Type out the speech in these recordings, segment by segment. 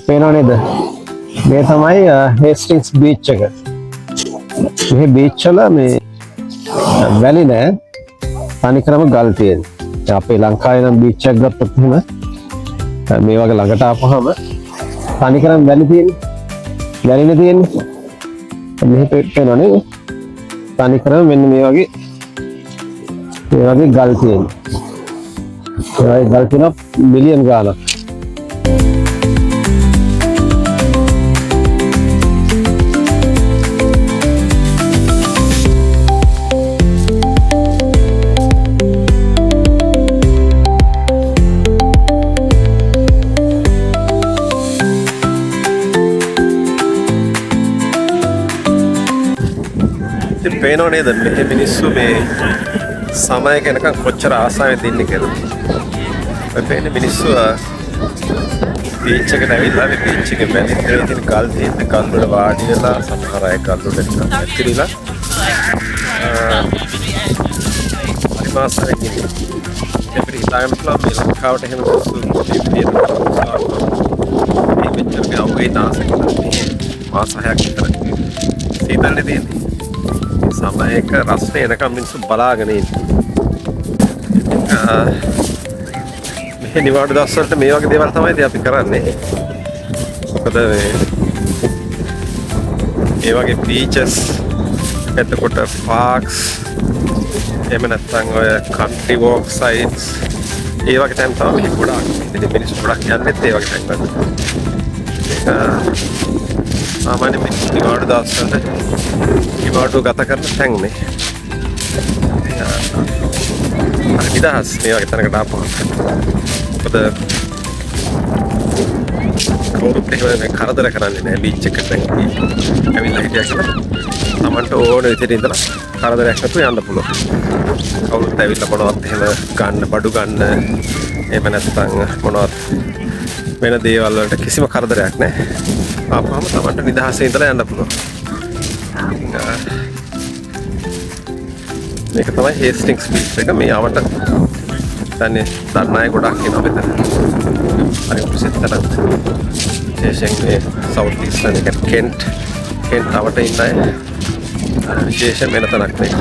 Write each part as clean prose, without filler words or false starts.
පේනව නේද? මේ තමයි හේස්ටින්ස් බීච් එක. මේ බීච් වල මේ වැලි නෑ, තනිකරම ගල් තියෙනවා. අපේ ලංකාවේ නම් බීච් එකක් ගත්තොත් එහෙම මේ වගේ ළඟට ආපුවාම තනිකරම වැලි තියෙන්නේ. වැලිනේ තියෙන්නේ. මෙහෙ පේනව නේද? තනිකරම මෙන්න මේ වගේ ගල් තියෙනවා. ඒ ගල් තියෙනවා මිලියන් ගාණක්. පේනව නේද මේ මිනිස්සු මේ සමය ගැනකම් කොච්චර ආසාවෙන් ඉන්නේ කියලා. ඔය පේන මිනිස්සු බීච් එකට ඇවිල්ලා මේ බීච් එකේ වැලි තියෙන ගල් තියෙන ගල් වල වාඩි වෙලා සමහර අය ගල් වල ඇතිරිලා පරිමාසයෙන් ඉන්නේ. අපිට හිතාගන්න පුළුවන් මේ ලංකාවට එහෙම මිනිස්සු මේ විදියට මේ මෙච්චර ගාවේ නාසක මාස 6ක් විතර සීතලනේ තියෙන්නේ. සමයක රස්නේ එනකම් මිනිස්සු බලාගෙන ඉන්නේ. මේ නිවාඩු දවස් වලට මේ වගේ දේවල් තමයි ඉතින් අපි කරන්නේ. මොකද මේ වගේ බීචස්, එතකොට පාක්ස්, එහෙම නැත්නම් ඔය කන්ට්‍රි වෝක් සයිට්ස්, ඒ වගේ තැන් තමයි ගොඩාක් ඉතින් මිනිස්සු ගොඩක් යන්නේ ඒ වගේ තැන් වලට. සාමාන්‍ය මිනිස්සු නිවාඩු දවස් වලට නිවාඩු ගත කරන තැන් මේ. නිදහස් මේ වගේ තැනකට ආපුවම. මොකද කවුරුත් එහෙම කරදර කරන්නේ නැහැ බීච් එකට ඇවිල්ලා හිටියා කියලා. Tamanට ඕන විදිහට ඉඳලා කරදරයක් නැතුව යන්න පුළුවන්. කවුරුත් ඇවිල්ලා මොනවත් එහෙම ගන්න බඩු ගන්න එහෙම නැත්නම් මොනවත් වෙන දේවල් වලට කිසිම කරදරයක් නැහැ. ආපුවම Tamanට නිදහසේ ඉඳලා යන්න පුළුවන්. මේක තමයි හේස්ටින්ස් බීච් එක. මේ ආවට දන්න අය ගොඩක් ඉන්නවා මෙතන. හරි ප්‍රසිද්ධ විශේෂයෙන් මේ සවුත් ඊස්ට් එක කෙන්ට් ආවට ඉන්න අය විශේෂයෙන් වෙන තැනක් මේක.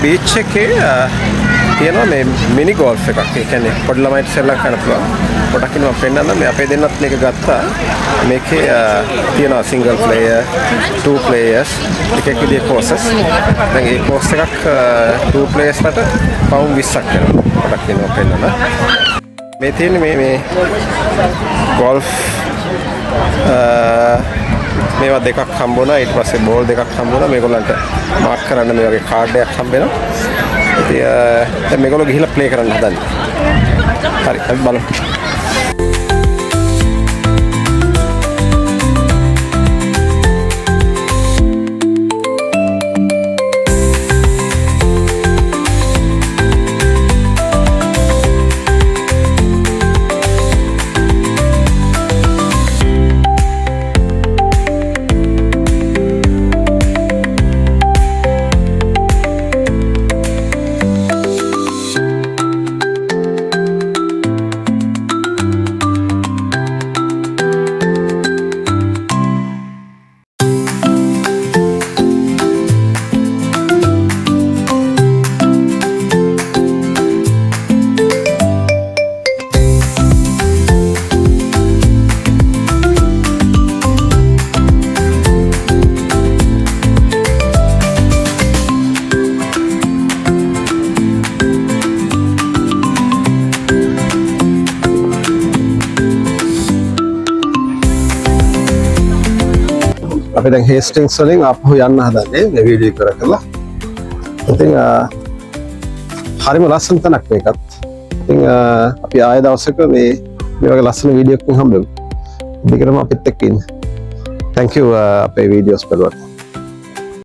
බීච් එකේ තියෙනවා මේ මිනි ගෝල්ෆ් එකක්. ඒ කියන්නේ පොඩි ළමයිට සෙල්ලම් කරන්න පුළුවන්. පොඩක් ඉන්නවා පෙන්නන්න. මේ අපේ දෙන්නත් මේක ගත්තා. මේකේ තියෙනවා සිංගල් ප්ලේයර්, 2 players, එකෙක් විදිහේ කෝසස්. දැන් මේ කෝස් එකක් 2 players කට පවුම් 20ක් වෙනවා. පොඩක් ඉන්නවා පෙන්නන්න. මේ තියෙන්නේ මේ ගෝල්ෆ් මේවා දෙකක් හම්බ වුණා. ඊට පස්සේ බෝල් දෙකක් හම්බ වුණා. මේගොල්ලන්ට මාක් කරන්න මේ වගේ කාඩ් එකක් හම්බ වෙනවා. ඉතින් දැන් මේගොල්ලෝ ගිහිල්ලා ප්ලේ කරන්න හදන්නේ. හරි අපි බලමු. අපි දැන් හේස්ටින්ග්ස් වලින් ආපහු යන්න හදන්නේ මේ වීඩියෝ කර කරලා. ඉතින් හරිම ලස්සන තැනක් මේකත්. ඉතින් අපි ආය දවසක මේ වගේ ලස්සන වීඩියෝ එකකින් හම්බෙමු. දිගටම අපිත් එක්ක ඉන්න. Thank you අපේ වීඩියෝස් බලුවට.